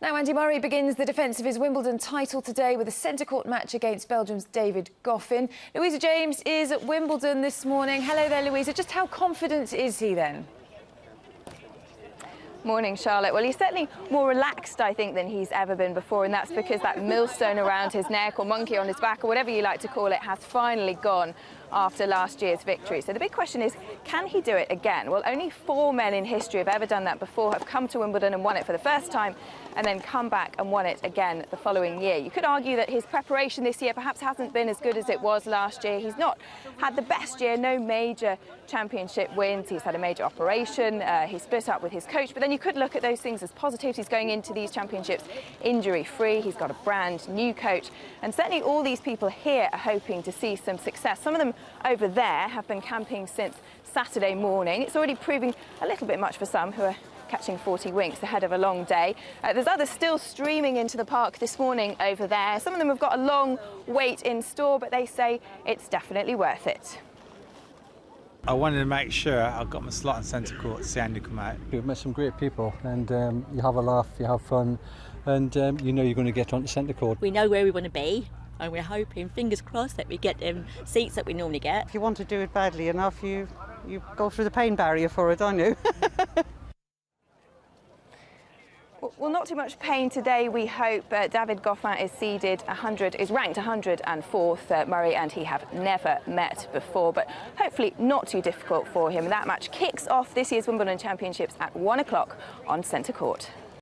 Now Andy Murray begins the defence of his Wimbledon title today with a centre court match against Belgium's David Goffin. Louisa James is at Wimbledon this morning. Hello there, Louisa. Just how confident is he then? Morning, Charlotte. Well, he's certainly more relaxed, I think, than he's ever been before, and that's because that millstone around his neck, or monkey on his back, or whatever you like to call it, has finally gone after last year's victory. So the big question is, can he do it again? Well, only 4 men in history have ever done that before, have come to Wimbledon and won it for the first time, and then come back and won it again the following year. You could argue that his preparation this year perhaps hasn't been as good as it was last year. He's not had the best year, no major championship wins. He's had a major operation, he split up with his coach, but then you could look at those things as positives. He's going into these championships injury-free. He's got a brand new coach, and certainly all these people here are hoping to see some success. Some of them over there have been camping since Saturday morning. It's already proving a little bit much for some who are catching 40 winks ahead of a long day. There's others still streaming into the park this morning over there. Some of them have got a long wait in store, but they say it's definitely worth it. I wanted to make sure I got my slot in centre court to see Andy come out. You've met some great people, and you have a laugh, you have fun, and you know you're going to get onto centre court. We know where we want to be, and we're hoping, fingers crossed, that we get them seats that we normally get. If you want to do it badly enough, you go through the pain barrier for it, don't you? Well, not too much pain today, we hope. David Goffin is ranked 104th. Murray and he have never met before, but hopefully not too difficult for him. That match kicks off this year's Wimbledon Championships at 1 o'clock on centre court.